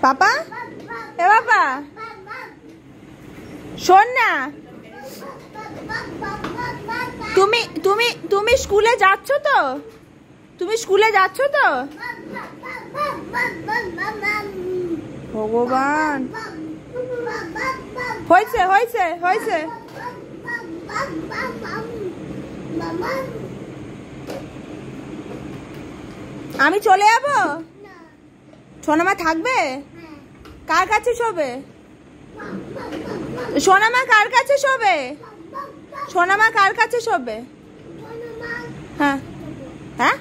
পাপা, এ বাবা শোন না, তুমি স্কুলে যাচ্ছ তো? তুমি স্কুলে যাচ্ছ তো? ভগবান, হয়েছে হয়েছে হয়েছে। আমি চলে যাবো? সোনামা থাকবে? কার কাছে শোবে? সোনামা কার কাছে শোবে? সোনামা কার কাছে শোবে? হ্যাঁ হ্যাঁ,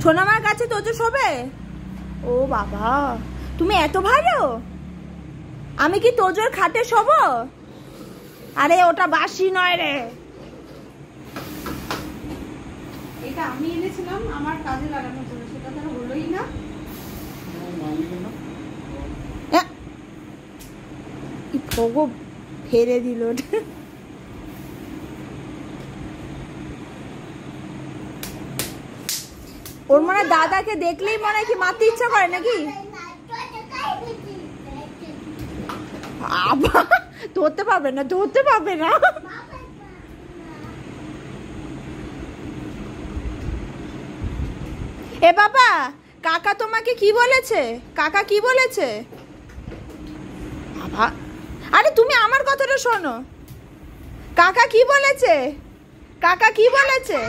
সোনামার কাছে তোজো শোবে? ও বাবা, তুমি এত ভালো। আমি কি তোজোর খাটে শোবো? আরে ওটা বাসি নয় রে, এটা আমি এনেছিলাম আমার কাজে লাগানোর জন্য, সেটা তো হলোই না। ভগো ফেলে দিল। ওর মনে দাদাকে দেখলেই মনে কি মারতে ইচ্ছা করে নাকি? ধরতে পারবে না, ধরতে পারবে না। এ বাবা, কাকা তোমাকে কি বলেছে? কাকা কি বলেছে? বাবা, আরে তুমি আমার কথাটা শোনো। কাকা কি বলেছে? কাকা কি বলেছে?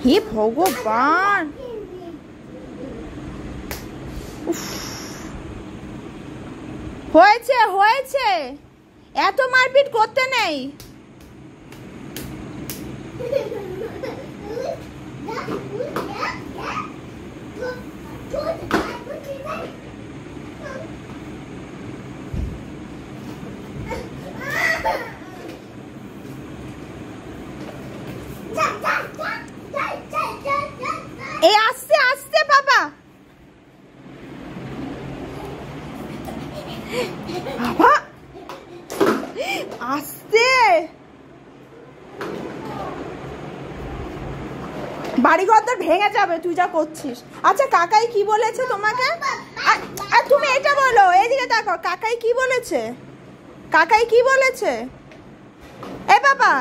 হে ভগবান, হয়েছে হয়েছে, এত মারপিট করতে নেই। এই আস্তে আস্তে বাবা, বাবা আস্তে। বাড়িঘর তো ভেঙে যাবে তুই যা করছিস। আচ্ছা কাকাই কি বলেছে তোমাকে? আর তুমি এটা বলো, এইদিকে দেখো, কাকাই কি বলেছে? কাকাই কি বলেছে? এ বাবা,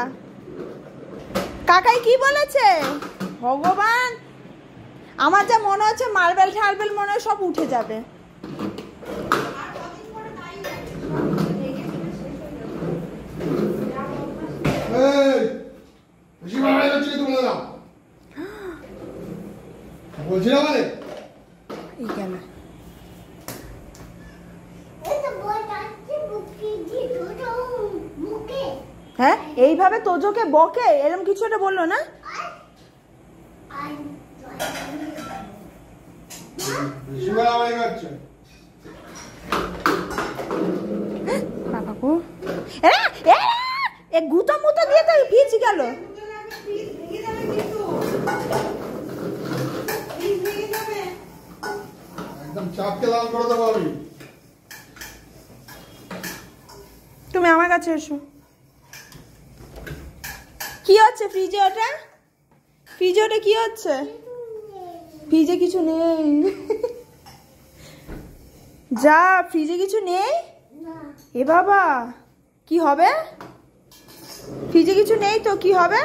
কাকাই কি বলেছে? ভগবান, আমার যা মনে হচ্ছে মার্বেল ঠার্বেল মনে হয় সব উঠে যাবে। হ্যাঁ, এইভাবে তোজোকে বকে? এরকম কিছু একটা বললো না? বাবা গো, গুতো মুতো দিয়ে তো ভিজে গেল। তুমি আমার কাছে এসো। কি হচ্ছে ফ্রিজে? ওটা ফ্রিজে, ওটা কি হচ্ছে? ফ্রিজে কিছু নেই। যা, ফ্রিজে কিছু নেই। এ বাবা, কি হবে? ফ্রিজে কিছু নেই তো কি হবে?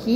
কি